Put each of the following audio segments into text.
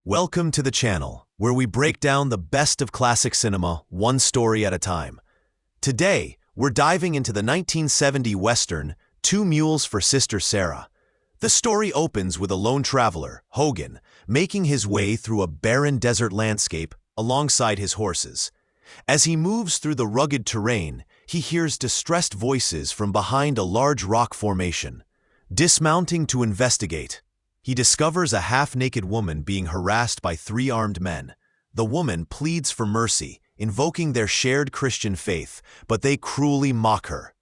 Welcome to the channel, where we break down the best of classic cinema, one story at a time. Today, we're diving into the 1970 Western, Two Mules for Sister Sara. The story opens with a lone traveler, Hogan, making his way through a barren desert landscape alongside his horses. As he moves through the rugged terrain, he hears distressed voices from behind a large rock formation. Dismounting to investigate, he discovers a half-naked woman being harassed by three armed men. The woman pleads for mercy, invoking their shared Christian faith, but they cruelly mock her.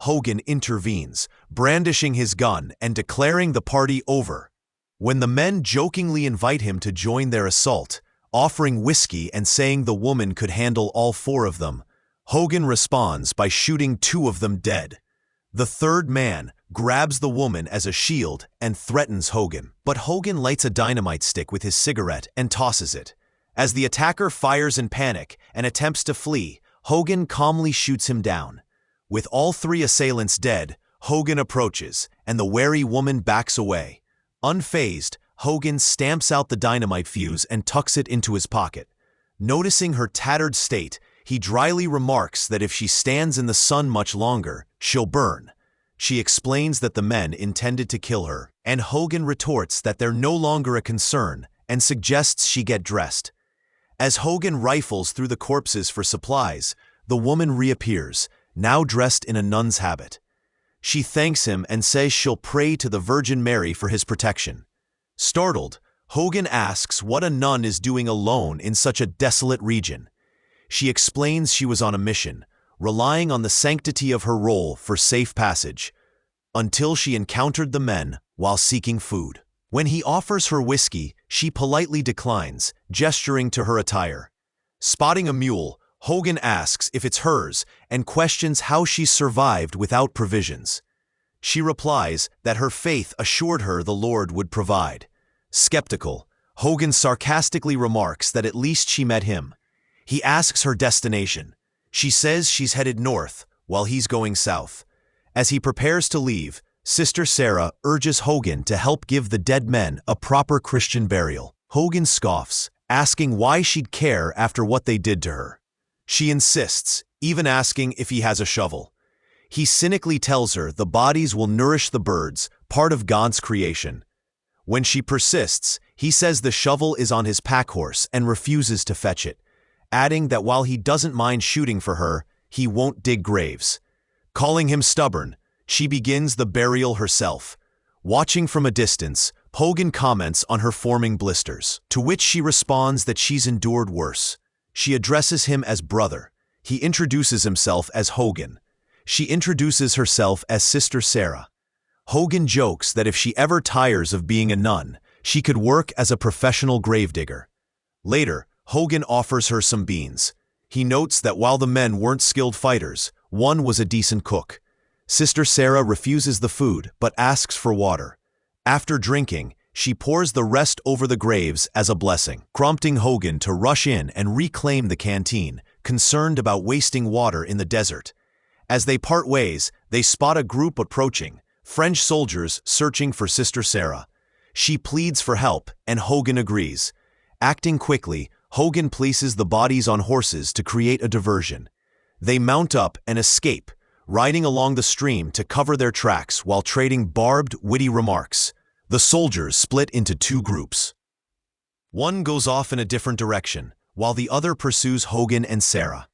Hogan intervenes, brandishing his gun and declaring the party over. When the men jokingly invite him to join their assault, offering whiskey and saying the woman could handle all four of them, Hogan responds by shooting two of them dead. The third man grabs the woman as a shield and threatens Hogan, but Hogan lights a dynamite stick with his cigarette and tosses it. As the attacker fires in panic and attempts to flee, Hogan calmly shoots him down. With all three assailants dead, Hogan approaches, and the wary woman backs away. Unfazed, Hogan stamps out the dynamite fuse and tucks it into his pocket. Noticing her tattered state, he dryly remarks that if she stands in the sun much longer, she'll burn. She explains that the men intended to kill her, and Hogan retorts that they're no longer a concern and suggests she get dressed. As Hogan rifles through the corpses for supplies, the woman reappears, now dressed in a nun's habit. She thanks him and says she'll pray to the Virgin Mary for his protection. Startled, Hogan asks what a nun is doing alone in such a desolate region. She explains she was on a mission, relying on the sanctity of her role for safe passage, until she encountered the men while seeking food. When he offers her whiskey, she politely declines, gesturing to her attire. Spotting a mule, Hogan asks if it's hers and questions how she survived without provisions. She replies that her faith assured her the Lord would provide. Skeptical, Hogan sarcastically remarks that at least she met him. He asks her destination. She says she's headed north, while he's going south. As he prepares to leave, Sister Sara urges Hogan to help give the dead men a proper Christian burial. Hogan scoffs, asking why she'd care after what they did to her. She insists, even asking if he has a shovel. He cynically tells her the bodies will nourish the birds, part of God's creation. When she persists, he says the shovel is on his pack horse and refuses to fetch it, adding that while he doesn't mind shooting for her, he won't dig graves. Calling him stubborn, she begins the burial herself. Watching from a distance, Hogan comments on her forming blisters, to which she responds that she's endured worse. She addresses him as brother. He introduces himself as Hogan. She introduces herself as Sister Sara. Hogan jokes that if she ever tires of being a nun, she could work as a professional gravedigger. Later, Hogan offers her some beans. He notes that while the men weren't skilled fighters, one was a decent cook. Sister Sara refuses the food but asks for water. After drinking, she pours the rest over the graves as a blessing, prompting Hogan to rush in and reclaim the canteen, concerned about wasting water in the desert. As they part ways, they spot a group approaching, French soldiers searching for Sister Sara. She pleads for help, and Hogan agrees. Acting quickly, Hogan places the bodies on horses to create a diversion. They mount up and escape, riding along the stream to cover their tracks while trading barbed, witty remarks. The soldiers split into two groups. One goes off in a different direction, while the other pursues Hogan and Sara.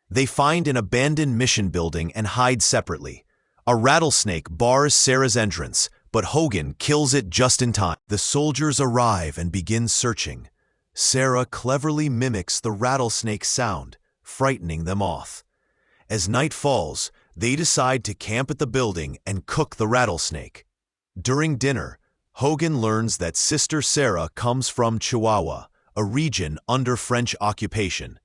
They find an abandoned mission building and hide separately. A rattlesnake bars Sara's entrance, but Hogan kills it just in time. The soldiers arrive and begin searching. Sara cleverly mimics the rattlesnake sound, frightening them off. As night falls, they decide to camp at the building and cook the rattlesnake. During dinner, Hogan learns that Sister Sara comes from Chihuahua, a region under French occupation.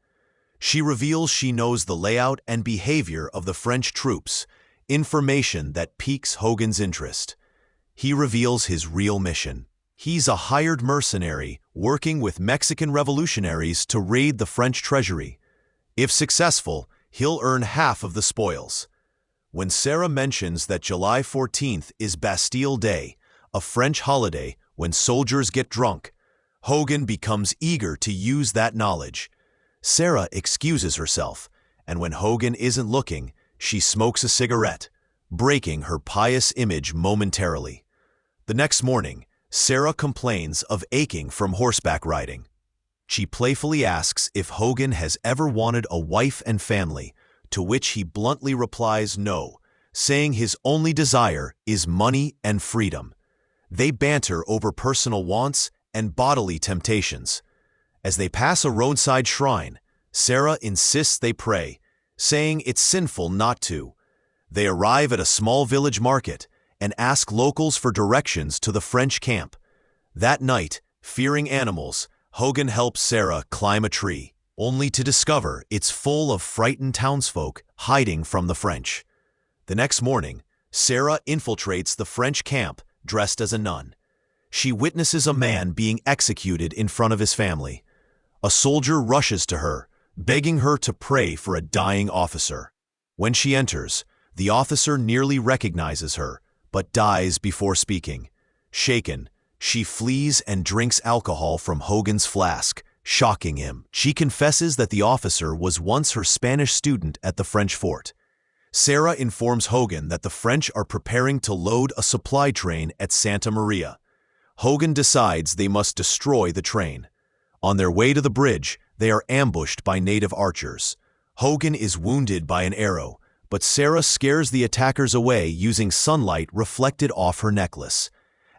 She reveals she knows the layout and behavior of the French troops, information that piques Hogan's interest. He reveals his real mission. He's a hired mercenary working with Mexican revolutionaries to raid the French treasury. If successful, he'll earn half of the spoils. When Sara mentions that July 14th is Bastille Day, a French holiday when soldiers get drunk, Hogan becomes eager to use that knowledge. Sara excuses herself, and when Hogan isn't looking, she smokes a cigarette, breaking her pious image momentarily. The next morning, Sara complains of aching from horseback riding. She playfully asks if Hogan has ever wanted a wife and family, to which he bluntly replies no, saying his only desire is money and freedom. They banter over personal wants and bodily temptations. As they pass a roadside shrine, Sara insists they pray, saying it's sinful not to. They arrive at a small village market and ask locals for directions to the French camp. That night, fearing animals, Hogan helps Sara climb a tree, only to discover it's full of frightened townsfolk hiding from the French. The next morning, Sara infiltrates the French camp dressed as a nun. She witnesses a man being executed in front of his family. A soldier rushes to her, begging her to pray for a dying officer. When she enters, the officer nearly recognizes her, but dies before speaking. Shaken, she flees and drinks alcohol from Hogan's flask, shocking him. She confesses that the officer was once her Spanish student at the French fort. Sara informs Hogan that the French are preparing to load a supply train at Santa Maria. Hogan decides they must destroy the train. On their way to the bridge, they are ambushed by native archers. Hogan is wounded by an arrow, but Sara scares the attackers away using sunlight reflected off her necklace.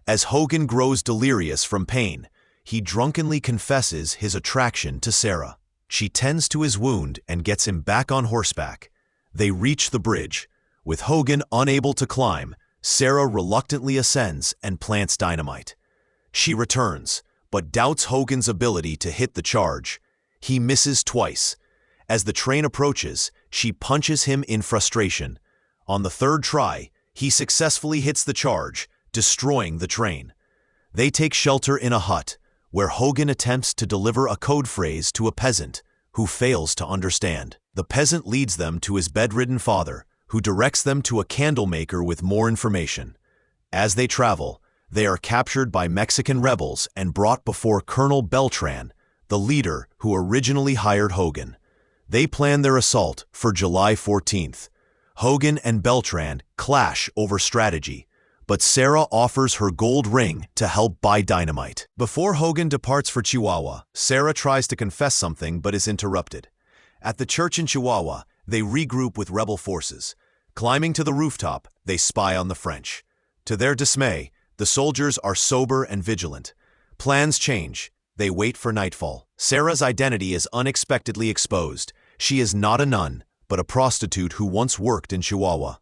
As Hogan grows delirious from pain, he drunkenly confesses his attraction to Sara. She tends to his wound and gets him back on horseback. They reach the bridge. With Hogan unable to climb, Sara reluctantly ascends and plants dynamite. She returns, but doubts Hogan's ability to hit the charge. He misses twice. As the train approaches, she punches him in frustration. On the third try, he successfully hits the charge, destroying the train. They take shelter in a hut, where Hogan attempts to deliver a code phrase to a peasant, who fails to understand. The peasant leads them to his bedridden father, who directs them to a candle maker with more information. As they travel, they are captured by Mexican rebels and brought before Colonel Beltran, the leader who originally hired Hogan. They plan their assault for July 14th. Hogan and Beltran clash over strategy, but Sara offers her gold ring to help buy dynamite. Before Hogan departs for Chihuahua, Sara tries to confess something but is interrupted. At the church in Chihuahua, they regroup with rebel forces. Climbing to the rooftop, they spy on the French. To their dismay, the soldiers are sober and vigilant. Plans change. They wait for nightfall. Sara's identity is unexpectedly exposed. She is not a nun, but a prostitute who once worked in Chihuahua.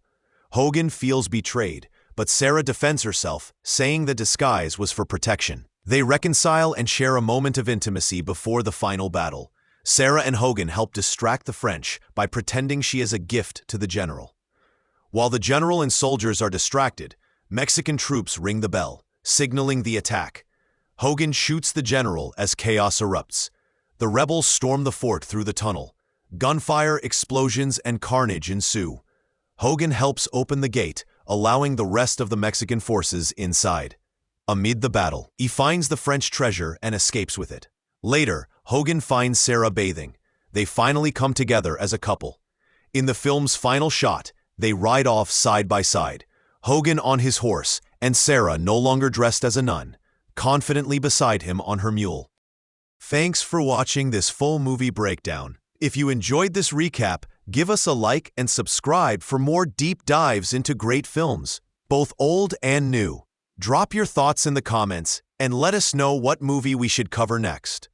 Hogan feels betrayed, but Sara defends herself, saying the disguise was for protection. They reconcile and share a moment of intimacy before the final battle. Sara and Hogan help distract the French by pretending she is a gift to the general. While the general and soldiers are distracted, Mexican troops ring the bell, signaling the attack. Hogan shoots the general as chaos erupts. The rebels storm the fort through the tunnel. Gunfire, explosions, and carnage ensue. Hogan helps open the gate, allowing the rest of the Mexican forces inside. Amid the battle, he finds the French treasure and escapes with it. Later, Hogan finds Sara bathing. They finally come together as a couple. In the film's final shot, they ride off side by side, Hogan on his horse and Sara no longer dressed as a nun, confidently beside him on her mule. Thanks for watching this full movie breakdown. If you enjoyed this recap, give us a like and subscribe for more deep dives into great films, both old and new. Drop your thoughts in the comments and let us know what movie we should cover next.